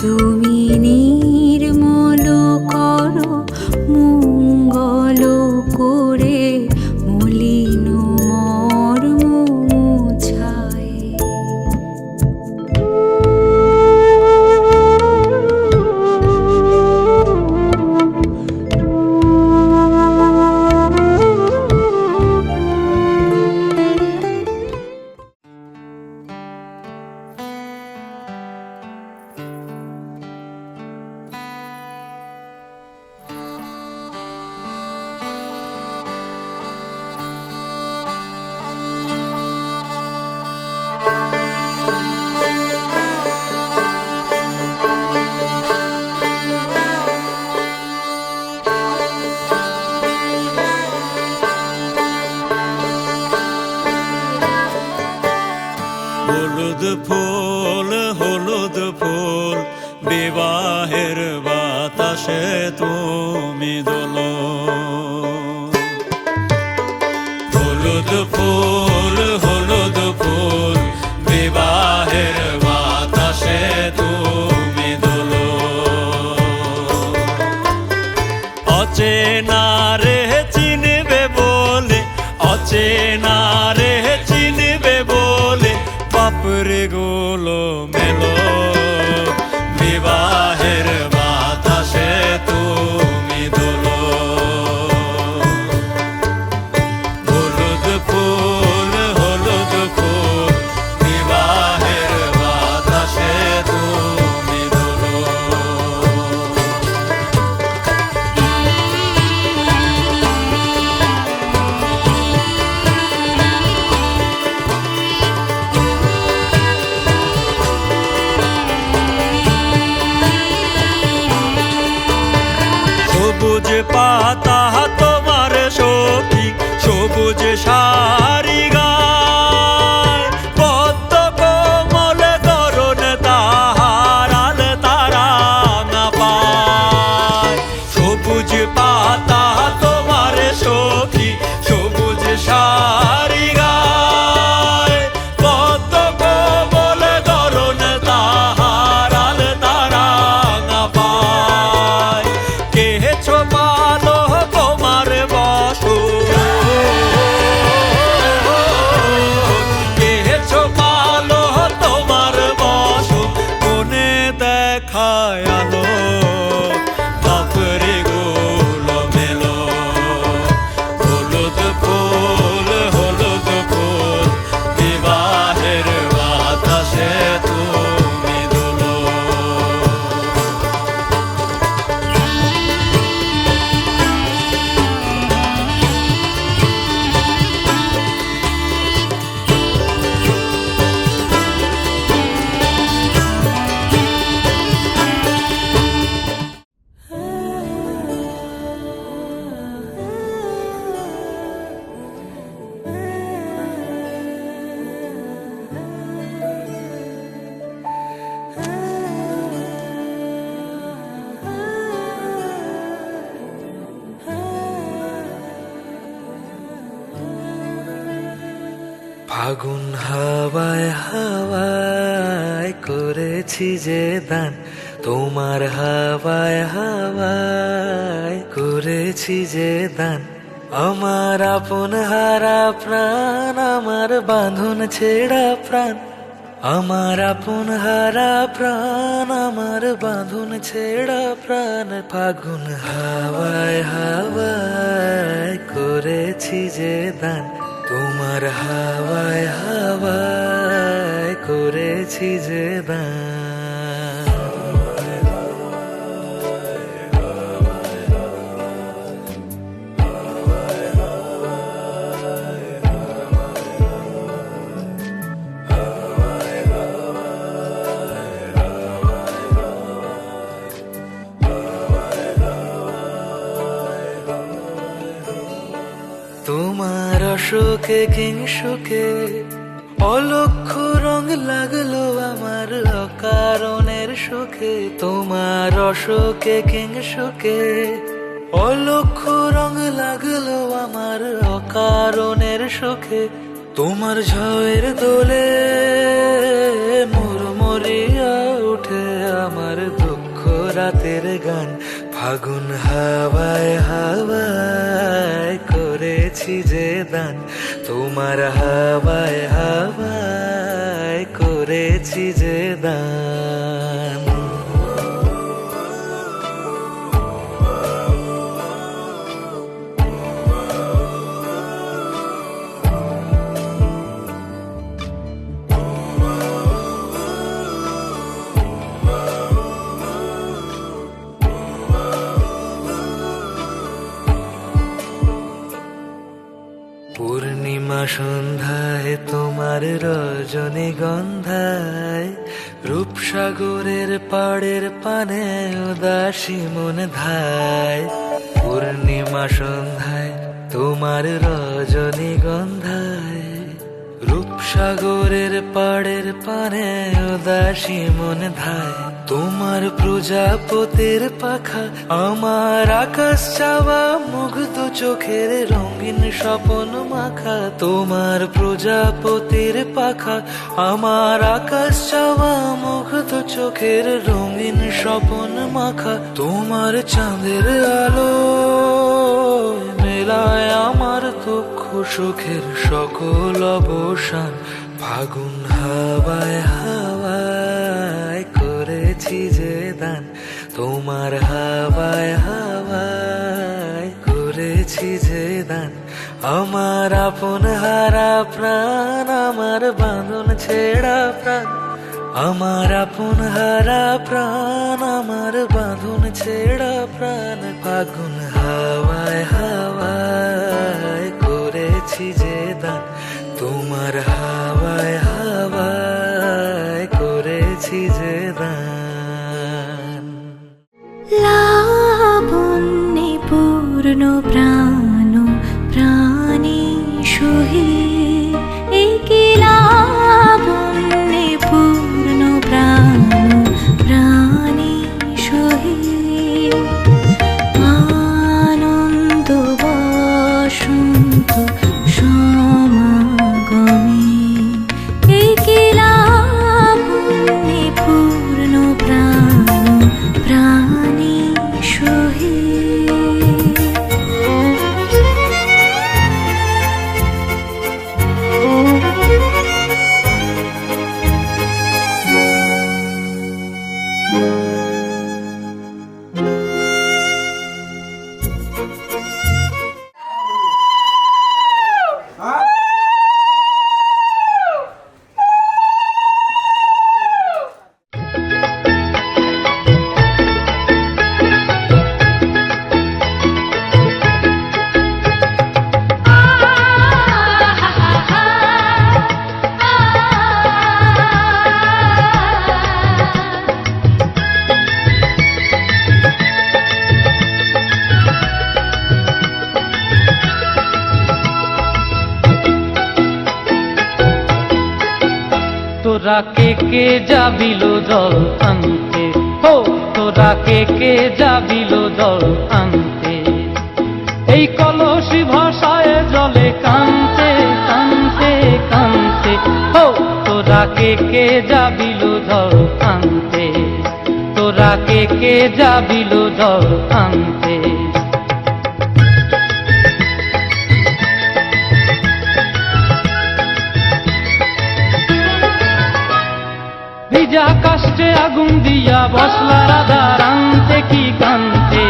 তুমি নির্মল করো মঙ্গল করে মলিন মর্ম মুছায়। হলুদ ফুল বিবাহের বাতাসে তুমি দোলো। হলুদ ফুল বিবাহের বাতাসে তুমি দোলো। অচেনা রে চিনবে বলে, অচেনা রে চিনবে বলে বাপরে গোলো মেলো। বিবাহের বাতাসে তুমি দোলো। হলুদ ফুল বিবাহের বাতাসে তুমি দোলো। সবুজ পাতা তোমার সখী, সবুজ শাড়ি গায়, পদ্ম কোমল করুণ তাহার আল তারা না পায়। সবুজ পাতা তোমার সখী, সবুজ শাড়ি গায়, পদ্ম কোমল করুণ তাহার আল তারা না পায়। কেছো পালো তোমার বসো, কেছো পালো তোমার বসো, কোনে দেখায় আলো বাপরে গোলো মেলো। হলুদ ফুল বিবাহের বাতাসে তুমি দোলো। ফাগুন হাওয়ায় হাওয়ায় করেছি যে দান, তোমার হাওয়ায় হাওয়ায় করেছি যে দান। আমার আপন হারা প্রাণ, আমার বাঁধন ছেঁড়া প্রাণ, আমার আপন হারা প্রাণ, আমার বাঁধন ছেঁড়া প্রাণ। ফাগুন হাওয়ায় হাওয়ায় করেছি যে দান, তোমার হাওয়ায় হাওয়ায় করেছি যে দান। তোমার অশোকে কিংসুকে অলক্ষ রং লাগলো আমার অকারণের সুখে। তোমার অশোকে কিংসুকে অলক্ষ রং লাগলো আমার অকারণের সুখে। তোমার ঝড়ের দোলে মুরমুরিয়া উঠে আমার দুঃখ রাতের গান। ফাগুন হাওয়ায় হাওয়ায় করেছি যে দান, তোমার হাওয়ায় হাওয়ায় করেছি যে দান। পূর্ণিমা সন্ধ্যায় তোমার রজনীগন্ধায়, রূপসাগরের পাড়ের পানে উদাসী মন ধায়। পূর্ণিমা সন্ধ্যায় তোমার রজনীগন্ধায়, রূপসাগরের পাড়ের পানে উদাসী মন ধায়। তোমার প্রজাপতির পাখা আমার আকাশ চাওয়া, মুগ্ধ চোখের রঙিন স্বপন মাখা। তোমার প্রজাপতির পাখা আমার আকাশ চাওয়া, মুগ্ধ চোখের রঙিন স্বপন মাখা। তোমার চাঁদের আলো মেলায় আমার দুঃখ সুখের সকল অবসান। ফাগুন হাওয়ায় হাওয়ায় করেছি যে দান, তোমার হাওয়ায় হাওয়ায় করেছি যে দান। আমার আপন হারা প্রাণ, আমার বাঁধন ছেঁড়া প্রাণ। আমার আপন হারা প্রাণ, আমার বাঁধন ছেঁড়া প্রাণ। ফাগুন হাওয়ায় হাওয়ায় করেছি যে দান, তোমার হাওয়ায় হাওয়ায় করেছি যে দান। লাবণ্যে পূর্ণ প্রাণ প্রাণে সহি, একি লাবণ্যে পূর্ণ প্রাণ প্রাণে সহি। আনন্দ বসন্ত সমাগমে, একি লাবণ্যে পূর্ণ প্রাণ প্রাণে সহি। তোরা কে যাবিল জল আনতে, ও তোরা কে যাবিল জল আনতে। এই কলসি ভাষায় জলে কানতে কানতে কানতে, ও তোরা কে যাবিল জল আনতে। তোরা কে যাবিল জল আনতে। ভিজা কাষ্টে আগুন দিয়া বসলা রাধা রানতে কি কানতে।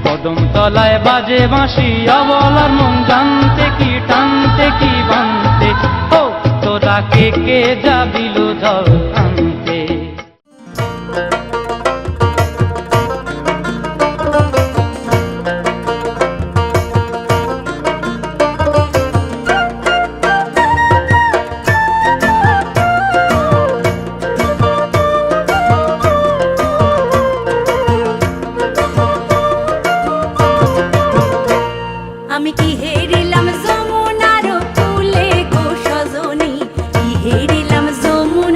কদম তলায় বাজে বাঁশি অবলার মন জানতে কি টানতে কি বানতে। ও তোরা কে যাবিল জল আনতে। আমি কি হেরিলাম যমুনার কূলে গো সজনী, কি হেরিলাম যমুনার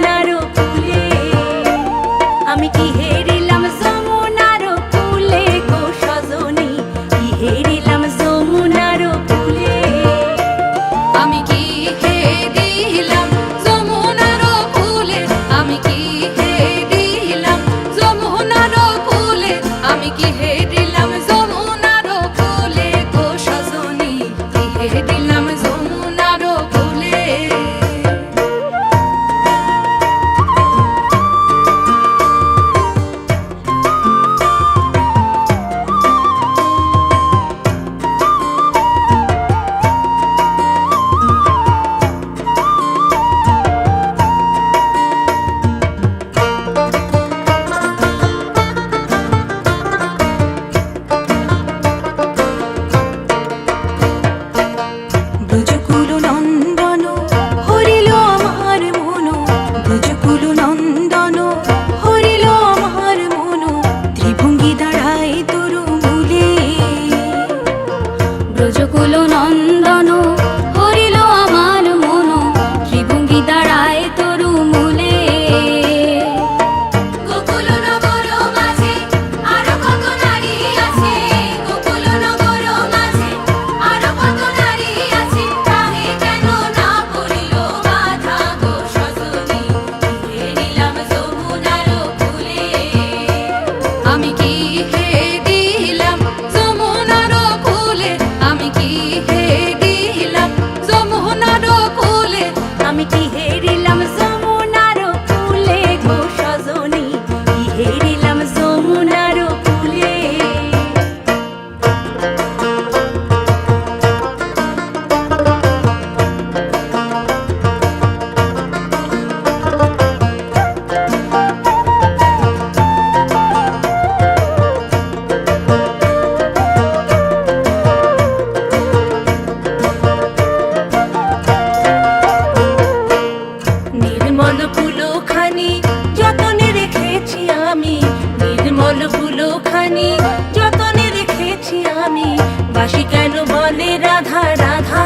বাসি কেন বলে রাধা রাধা।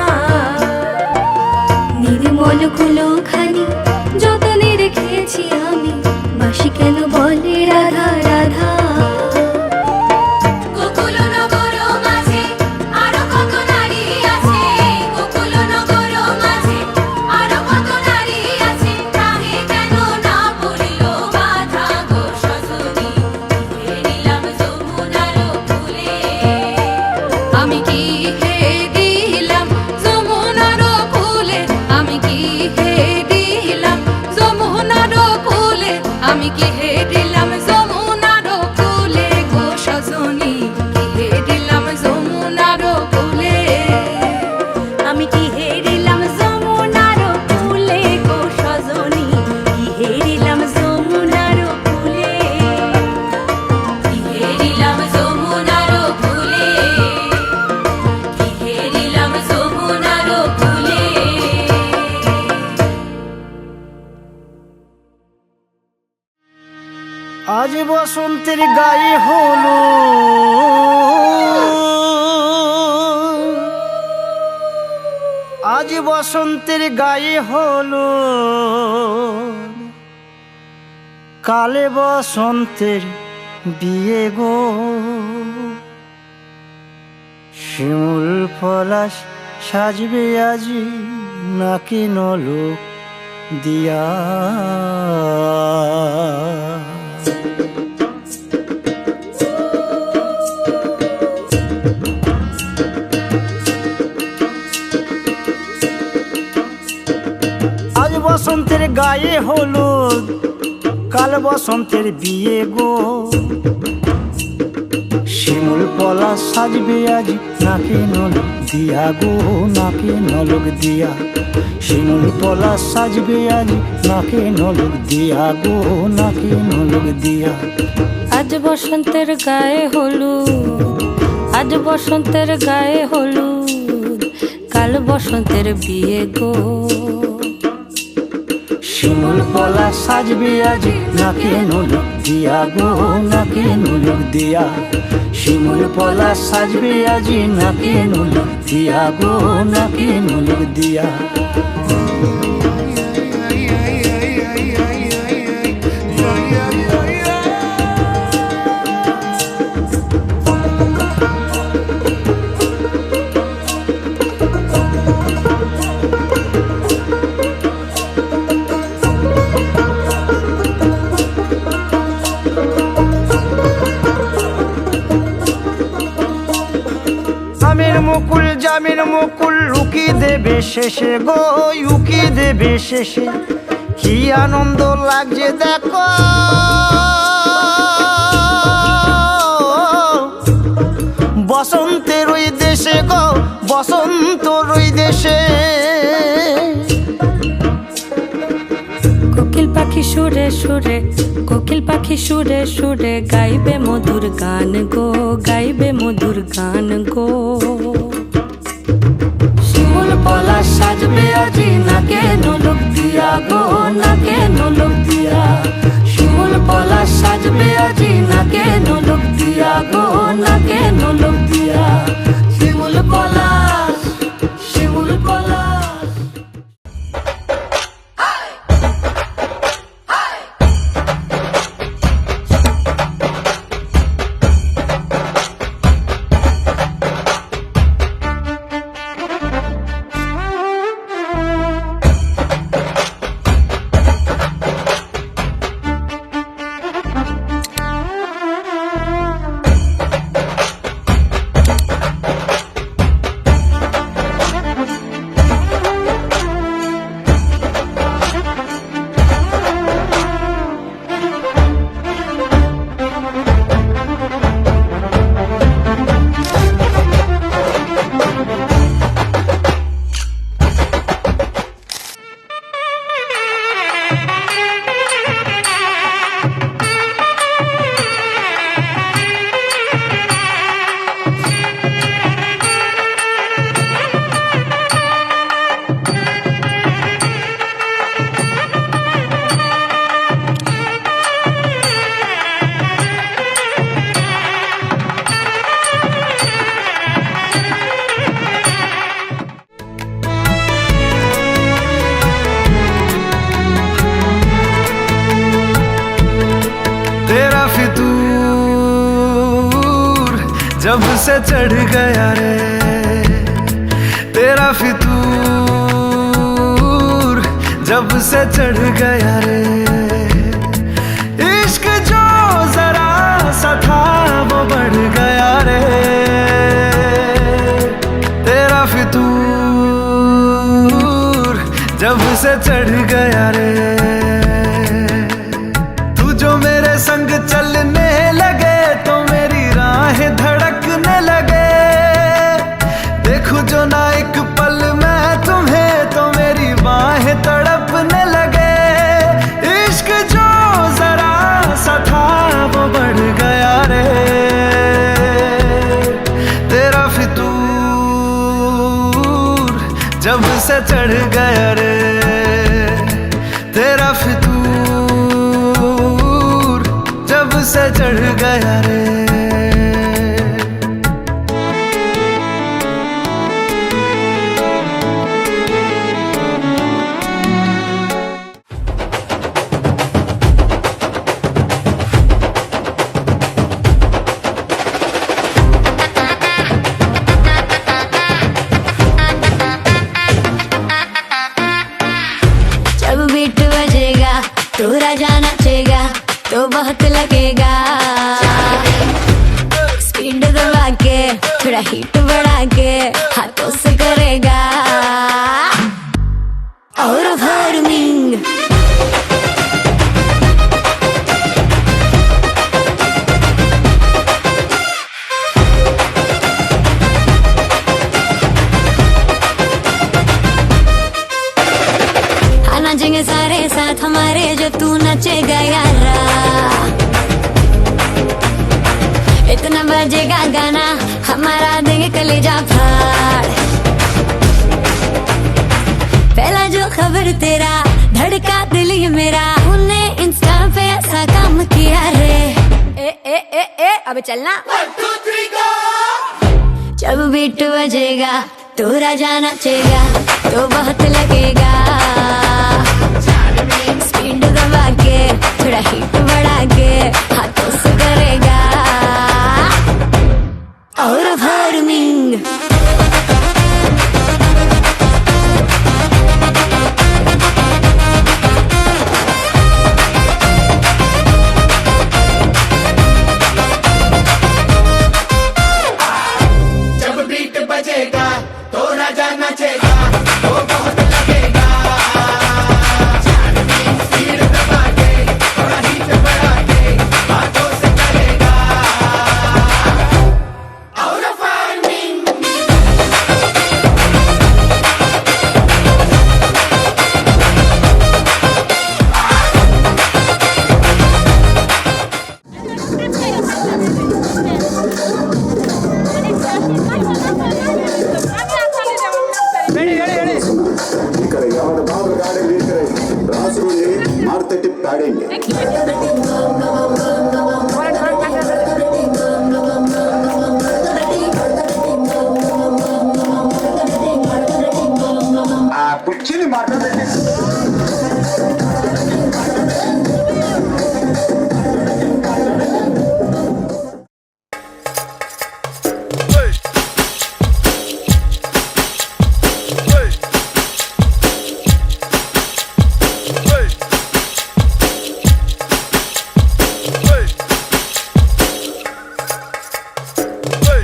নির্মল কুলো খানি যতনে রেখেছি আমি, বাসি কেন বলে রাধা রাধা। গোকুল নগর মাঝে আরো কত নারী আছে, গোকুল নগর মাঝে আরো কত নারী আছে, তাহে কেন না পড়িল বাধা গো সজনী, হেরিলাম যমুনার কূলে। আমি কি হে দিলাম যমুনার কূলে, আমি কি হে দিলাম যমুনার কূলে, আমি কি হে দিলাম যমুনার কূলে গো সজনী, কি হে দিলাম যমুনার কূলে। আমি কি হে দিলাম যমুনার কূলে গো সজনী, কি হে দিলাম যমুনার কূলে, কি হে দিলাম যমুনার কূলে, কি হে দিলাম যমুনার কূলে। আজ বসন্তের গায়ে হলো, আজ বসন্তের গায়ে হলো, কালে বসন্তের বিয়ে গো। শিমুল পলাশ সাজবে আজি নাকি নলোক দিয়া। আজ বসন্তের গায়ে হলুদ, কাল বসন্তের বিয়ে গো। শিমুল পলাশ সাজবে আজ নাকে নলক দিয়া গো, নাকে নলক দিয়া। শিমুল পলাশ সাজবে আজ নাকে নলক দিয়া গো, নাকে নলক দিয়া। আজ বসন্তের গায়ে হলুদ, আজ বসন্তের গায়ে হলুদ, কাল বসন্তের বিয়ে গো। শিমুল পলাশ সাজবে আজ নাকে নলক দিয়া গো, নাকে নলক দিয়া। শিমুল পলাশ সাজবে আজ নাকে নলক দিয়া গো, নাকে নলক দিয়া। আমের মুকুল জামের মুকুল লুকি দেবে শেষে গো, উকি দেবে শেষে। কি আনন্দ লাগছে দেখো, বসন্তের ওই দেশে গো, বসন্তর ওই দেশে। কোকিল পাখি সুরে সুরে, কোকিল পাখি সুরে সুরে, গাইবে মধুর গান গো, গাইবে মধুর গান গো। শিমুল পলাশ সাজবে আজি নাকে নলক দিয়া গো, নাকে নলক দিয়া। শিমুল পলাশ সাজবে আজি নাকে নলক দিয়া গো, নাকে নলক দিয়া। শিমুল পলাশ, শিমুল পলাশ। जब से चढ़ गया रे तेरा फितूर, जब से चढ़ गया रे इश्क जो जरा सा था वो बढ़ गया रे तेरा फितूर, जब से चढ़ गया रे। तू जो मेरे संग चलने लगे तो मेरी राहें धड़कने लगे, देखूं जो ना एक पल मैं तुम्हें तो मेरी बाहें तड़पने लगे। इश्क जो जरा सा था वो बढ़ गया रे तेरा फितूर, जब से चढ़ गया रे तेरा फितूर, जब से चढ़ गया रे। जब बीट बजेगा तो राजा नाचेगा तो बहुत लगेगा, स्पीड दबा के थोड़ा हीट बढ़ा के हाथों से करेगा और वार्मिंग। नाचेंगे सारे साथ हमारे जो तू नचेगा यारा, इतना बजेगा गाना हमारा देंगे कलेजा फाड़। पहला जो खबर तेरा धड़का दिल ये मेरा, उन्ने इंस्टा पे ऐसा काम किया रे। ए ए ए ए अब चलना 1 2 3 go। जब बीट बजेगा तो राजा नाचेगा तो बहुत लगेगा, स्पीड दबा के थोड़ा हीट बढ़ा के हाथों से करेगा और वार्मिंग। जब बीट बजेगा तो राजा नाचेगा तो बहुत लगेगा, स्पीड दबा के थोड़ा हीट बढ़ा के हाथों से करेगा और फार्मिंग। ఇక్కడ ఎవరు బాబు గాడి ఇక్కడ రాసుకుని మార్తటి పాడండి. ఆ కుర్చీని మాట్లాడండి.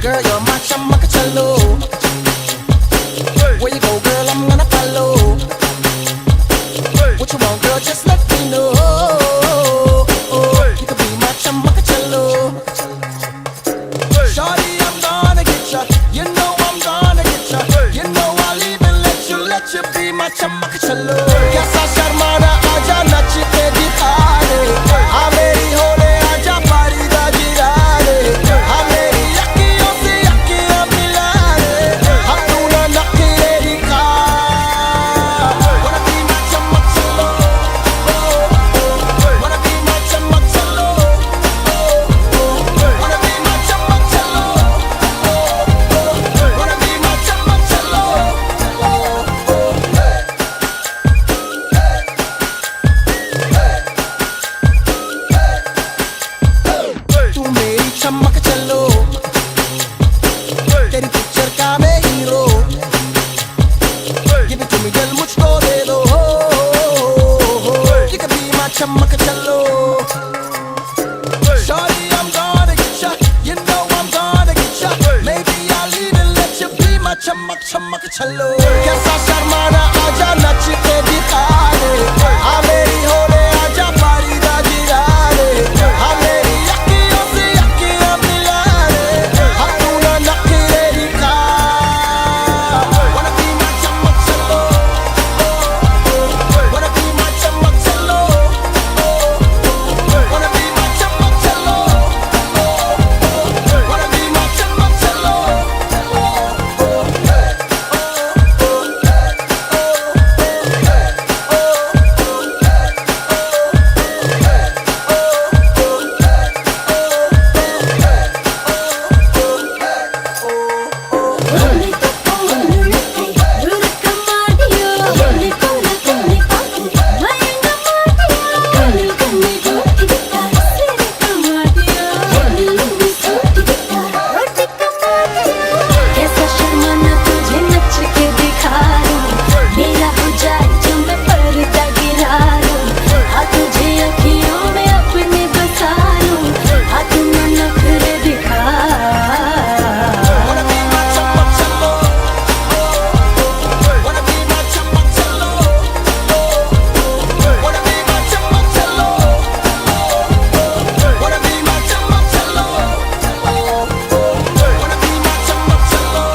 Girl, you're my chamakachalo. Where you go, girl, I'm gonna follow. What you want, girl, just let me know. You could be my chamakachalo. Shorty, I'm gonna get ya. You know I'm gonna get ya. You know I'll even let you be my chamakachalo. Kaisa sharmana aaja nach ke dikha de. Aa meri hole aaja pari da jira de. Aa meri yakkiyon se yakkiyan चमक छल्लो कैसा शर्माना आजा नच के दिखा दे आ मेरी होले आजा पारी दा गिरा दे आ मेरी अखियों से अखियां मिला दे आ तू ना नखरे दिखा wanna be my चमक छल्लो wanna be my चमक छल्लो wanna be my चमक छल्लो wanna be my चमक छल्लो कैसा शर्माना तुझे नच के दिखा दूं मेरा हो जाए जो मैं पर्दा गिरा दूं हाँ तुझे अखियों में अपने बसा लूं हाँ तू ना नखरे दिखा wanna be my चमक छल्लो wanna be my चमक छल्लो wanna be my चमक छल्लो wanna be my चमक छल्लो wanna be my चमक छल्लो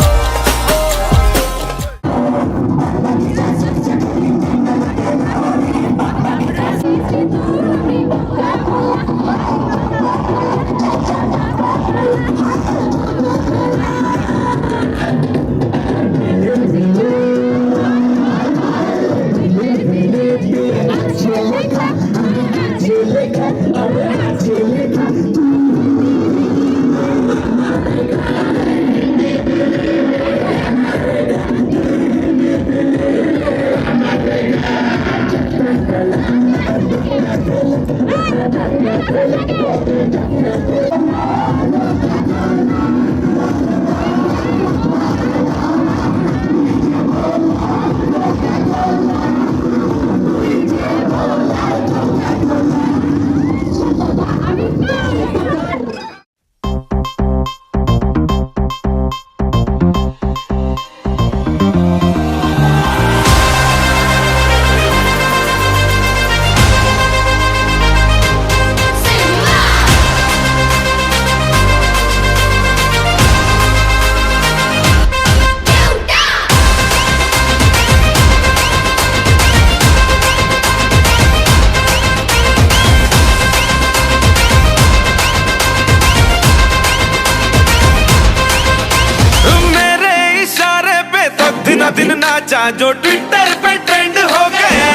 मेरे इशारे पे तो दिन दिन नाचा जो ट्विटर पे ट्रेंड हो गया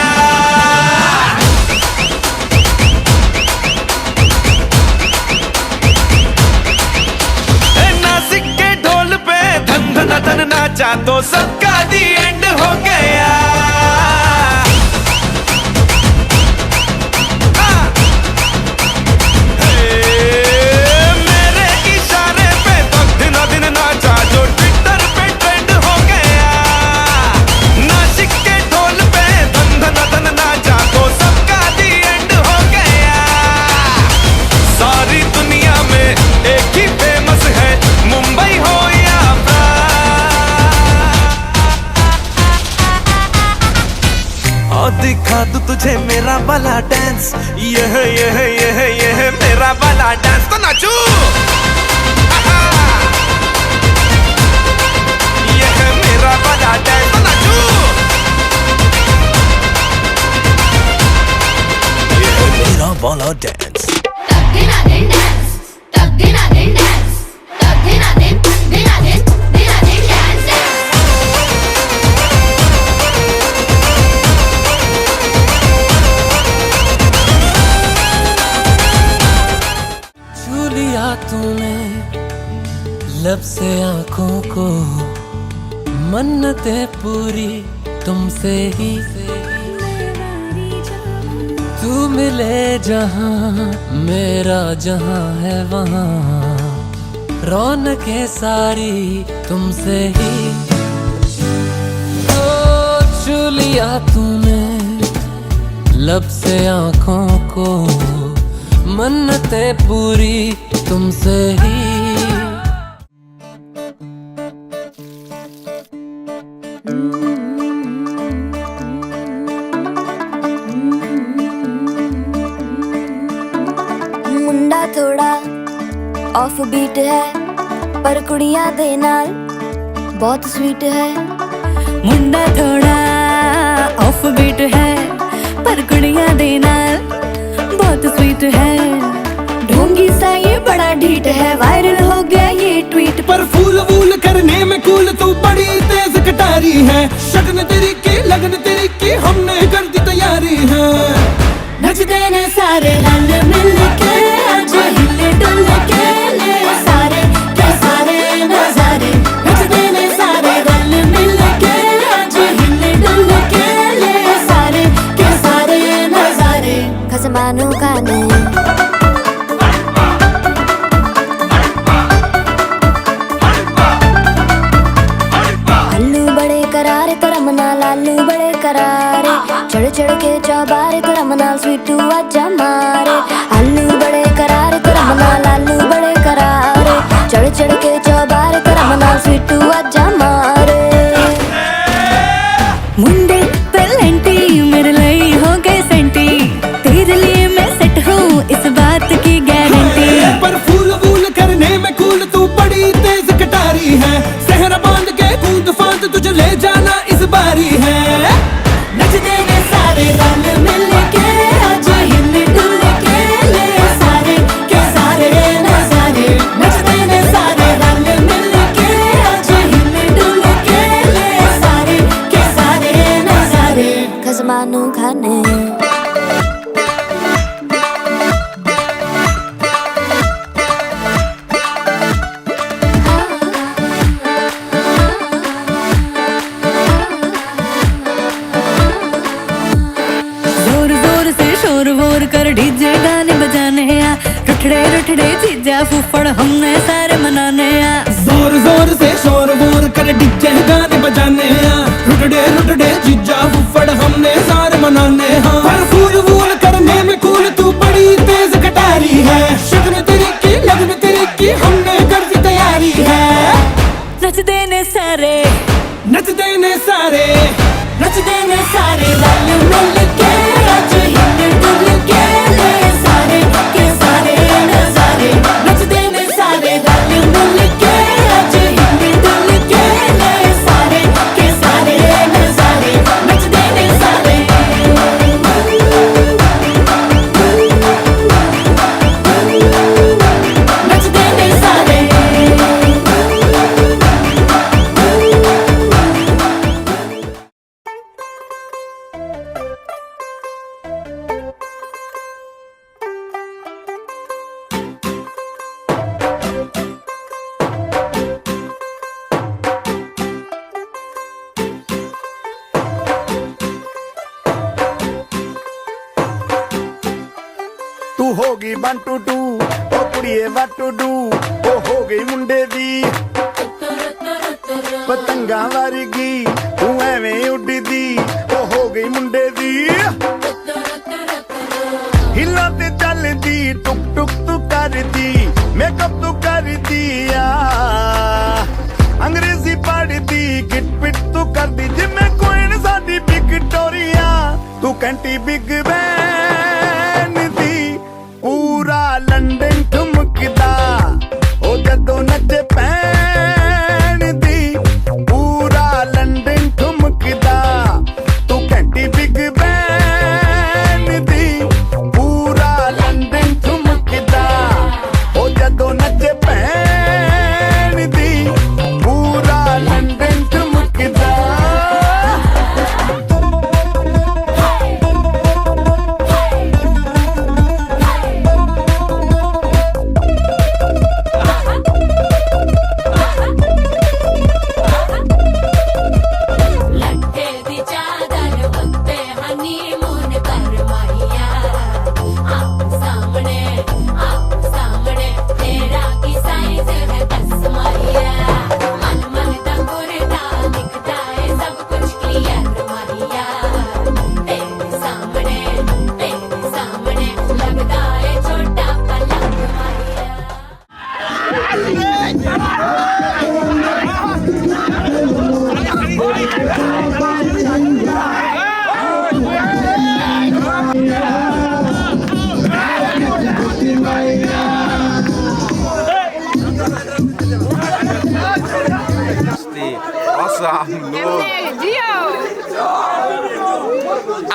ए, नासिक के ढोल पे धन धन धन नाचा तो सबका दी एंड हो गया मेरे इशारे पे तो दिन दिन नाचा जो ट्विटर पे ट्रेंड हो गया नासिक के ढोल पे धन धन धन नाचा तो सबका दी एंड हो गया सारी दुनिया में एक ही फेमस है मुंबई हो या और दिखा दूं तुझे मेरा वाला डांस ये मेरा वाला डांस तो नाचू ये है मेरा वाला डांस तो नाचू ये है मेरा वाला डांस छू लिया तूने लब से आंखों को मन्नतें पूरी तुमसे ही तू मिले जहां मेरा जहां है वहां रौनकें सारी तुमसे ही छू लिया तूने लब से आंखों को मन्नतें पूरी तुमसे ही मुंडा थोड़ा ऑफ बीट है पर कुड़ियां दे नाल बहुत स्वीट है। मुंडा थोड़ा ऑफ बीट है पर कुड़ियां दे नाल बहुत स्वीट है। ढोंगी सा ये बड़ा ढीठ है, वायरल हो गया ये ट्वीट। पर फूल वूल करने में कूल तू बड़ी तेज कटारी है। शगन तेरी की लगन तेरी की हमने कर दी तैयारी है। नचते ने सारे रल मिल के आज हिले डुल के ले सारे के सारे नजारे। नचते ने सारे रल मिल के आज हिले डुल के ले सारे के सारे नजारे। खसमानू खाने आलू बड़े करारे तेरा मना लालू बड़े करारे। चढ़ चढ़ के चौबारे तेरा मना स्वीटू आजा मारे। आलू बड़े करारे तेरा मना लालू बड़े करारे। चढ़ चढ़ के चौबारे तेरा मना स्वीटू आजा मारे। मुंडे पेलेंटी मेरे लिए हो गए सेंटी, तेरे लिए मैं सेट हूँ इस बात की गारंटी। पर फूल वूल करने में कूल तू बड़ी तेज कटारी है। सहरा बांध के कूद फांद तुझे ले जाना इस बारी है। नचते ने सारे रल मिल के आज हिले डुल के ले सारे के सारे नजारे। नचते ने सारे रल मिल के आज हिले डुल के ले सारे के सारे नजारे। खसमानू खाने जोर जोर से शोर वोर कर डीजे गाने बजाने आ। रुठड़े रुठड़े चीजा फूफड़ हमने सारे मनाने आ। जोर जोर से शोर वोर कर डीजे गाने बजाने हैं। रुटड़े रुटड़े जीजा फुफड़ हमने सारे मनाने हैं। पर फूल वूल करने में कूल तू बड़ी तेज कटारी है। शगन तेरी की लगन तेरी की हमने कर दी तैयारी है। नचते ने सारे नचते ने सारे नचते ने सारे रल मिल के आज हिले डुल के ले सारे के सारे नजारे। नचते ने सारे रल मिल के आज हिले डुल के ले सारे के सारे नजारे। नचते ने सारे नचते ने सारे। तू होगी 1 2 2 ओ कुड़िए what to do। ओ हो गई मुंडे दी पतंगा वर्गी तू एवें उड़दी। ओ हो गई मुंडे दी हिला ते चलदी टुक टुक तू करदी मेकअप तू करदी आ। अंग्रेजी पढ़दी गिट पिट तू करदी जिम्मे कोइन साडी विक्टोरिया। तू कैंटी बिग बैन दी पूरा लंदन ठुमकदा। ओ जदों नचे पैन दी पूरा लंदन ठुमकदा। तू कैंटी बिग बैन दी पूरा लंदन ठुमकदा। ओ जदों नचे पैन दी पूरा लंदन ठुमकदा।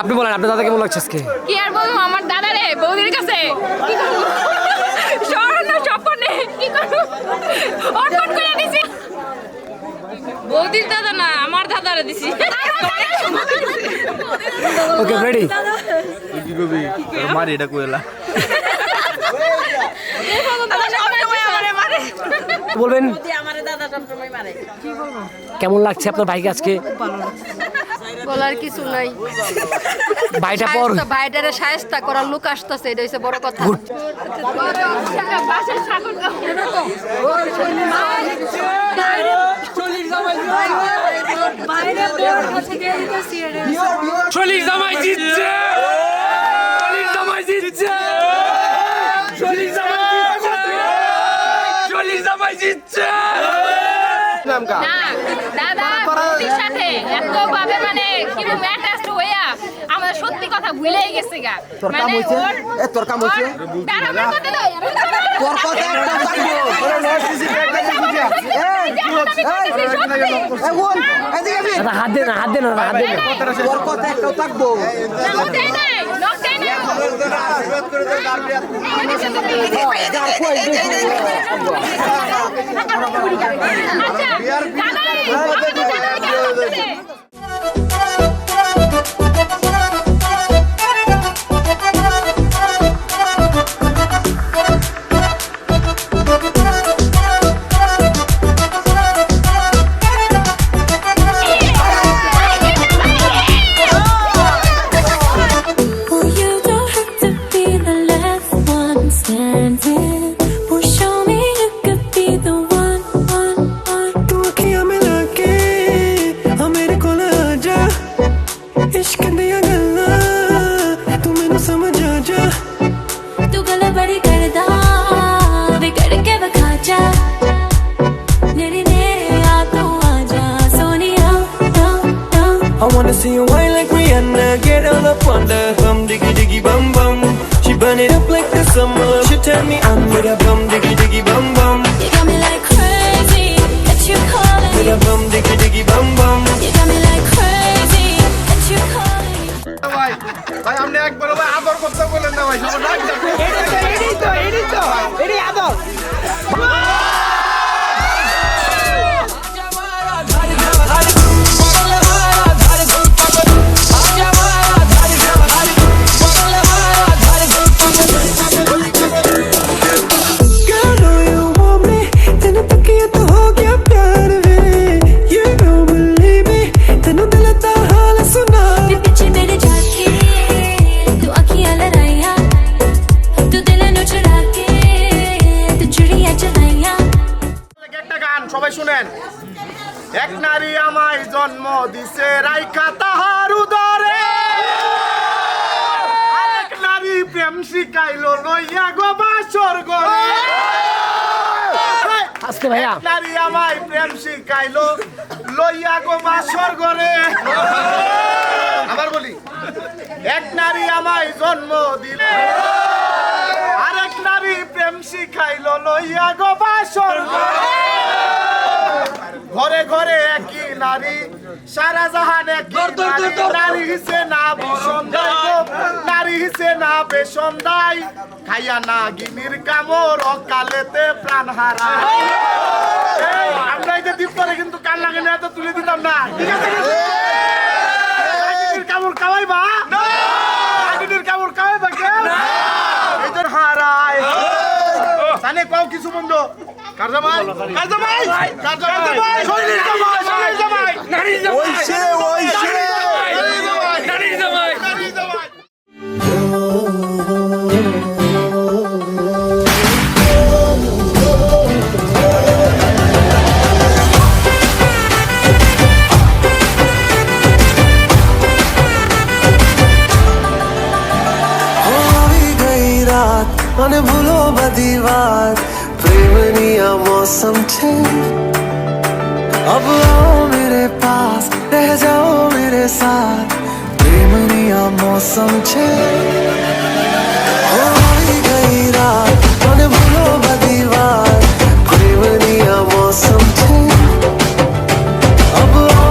আপনি বলেন আপনার দাদা কেমন লাগছে আজকে? কি আর বলবো, আমার দাদা রে বৌদির কাছে কি করবো? স্বর্ণ স্বপ্নে কি করবো, অর্পণ করে দিছি। বৌদির দাদা না, আমার দাদারে দিছি। Okay ready. কি কবি মারি এটা কইলা বলবেন কেমন লাগছে আপনার ভাইকে আজকে? বলার কিছু নাই, ভাইটা পর ভাইটারে শায়েস্তা করার লোক আসতেছে, এটা হচ্ছে বড় কথা। শরীর জামাই জিতছে, শরীর জামাই জিতছে, শরীর জামাই জিতছে, শরীর জামাই জিতছে। না দাদা বৌদির সাথে এত ভাবে মানে কি বলবো অ্যাটাচড হইয়া আমার সত্যি কথা ভুলেই গেছে গা। মানে তোর কাম হইছে দাঁড়া আমার কথা দাও, তোর কথা একটা থাকবো দাদা হাত দেন, হাত দেন, হাত দেন। তোর কথা একটা থাকবো লক দেই নাই, লক দেই নাই। Oh, you don't have to be the last one standing. Oh, show me you could be the one. तू अखियां मिला के मेरे कोल आजा इश्क दिया गल्लां तू मैनू समझ आ जा तू गला बड़ी करदा बिगड़ के बखा जा मेरे नेरे आ तू आजा Sonia I wanna see you whine like Rihanna get all up on the bum diggy diggy bum bum she burn it up like the summer she tell me I'm with a bum diggy diggy bum bum You got me like crazy that you calling with a bum diggy diggy bum bum You got me like crazy that you calling ভাই ভাই আপনি একবার ভাই আদর করতে বলেন না ভাই সব রাখ এটাই আদর। Girl, know you want me तेनू तकिया तो हो गया प्यार वे You don't believe me तेनू दिल दा हाल सुना पीछे मेरे जाके तू अखियां लड़ाइया तू दिल नु चुरा के तू चिड़िया चलाइया একটা গান সবাই শুনেন এক নারী আমায় জন্ম দিছে রাইখা তাহার উদরে আরেক নারী প্রেম শিখাইলো লইয়া গো বাসর ঘরে আজকে ভাইয়া এক নারী আমায় প্রেম শিখাইলো লইয়া গো বাসর ঘরে আবার বলি এক নারী আমায় জন্ম দিল আরেক নারী প্রেম শিখাইলো লইয়া গো বাসর ঘরে ঘরে ঘরে একই নারী সারা জাহান একই নারী নারী হিসে না বেসন্দাই গো নারী হিসে না বেসন্দাই খাইয়া না গিনির কামড় অকালেতে প্রাণ হারায় এই, আমরা এই যে দ্বীপ করে কিন্তু কান লাগে না এত তুলে দিতাম না ঠিক আছে গিনির কামড় খাওয়াইবা গিনির কামড় খাওয়াইবা কে এই তো হারায় জানে পাও কিছু বন্ধু কারজামাই কারজামাই কারজামাই শরীর জামাই শরীর জামাই নারী জামাই ওইছে ওইছে নারী জামাই নারী জামাই અને ભૂલો બધી વાત પ્રેમની मौसम छे अब आओ मेरे पास रह जाओ मेरे साथ प्रेमनी मौसम छे हो गई रात અને ભૂલો બધી વાત પ્રેમની मौसम छे अब आओ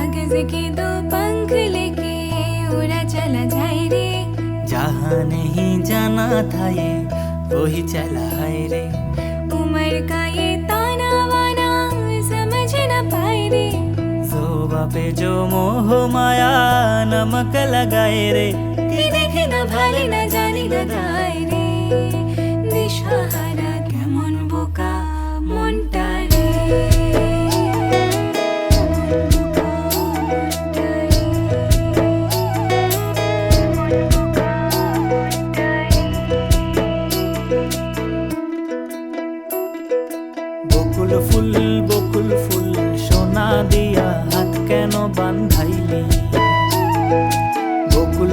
कागज के दो पंख लेके उड़ा चला जाए रे। जहाँ नहीं जाना था ये वही चला है रे। उम्र का ये ताना वाना समझ न पाए रे। जोबा पे जो मोह माया नमक लगाए रे। कि देखे न भाले न जाने न गाए रे। दिशाहारा केमन बोका মনটা রে। বকুল ফুল সোনা দিয়া হাত কেন বান্ধাইলি। বকুল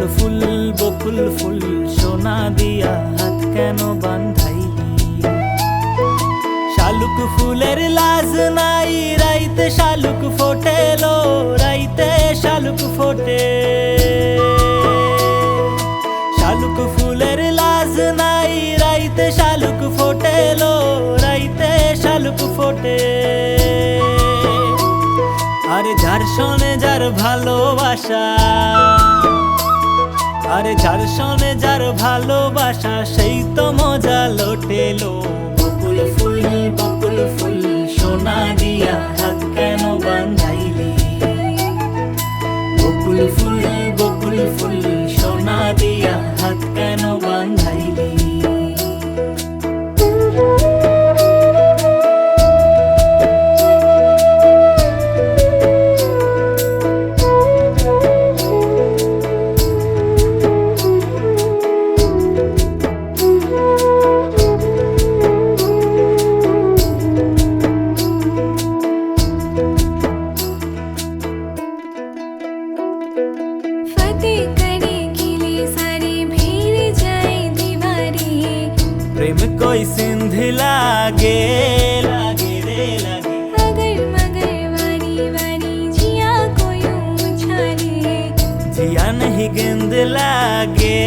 ফুল সোনা দিয়া হাত কেন বান্ধাইলি। শালুক ফুলের লাজ নাই রাইতে শালুক ফোটেলো। রাইতে শালুক ফোটে। শালুক ফুলের লাজ নাই রাইতে শালুক ফোটেলো। রাইতে শালুক ফোটে। আরে যার শোনে যার ভালোবাসা। আরে যার শোনে যার ভালোবাসা সেই তো মজা লোটেলো। বকুল ফুল সোনা দিয়া হাত কেন বান্ধাইলি। বকুল ফুল সোনা দিয়া হাত কেন বান্ধাইলি। फतेह करने के लिए सारी भीड़ जाए दीवारी। प्रेम कोई सिंध लागे लागे रे लागे। अगर मगर वारी वारी जिया को यूं उछाले। जिया नहीं गेंद लागे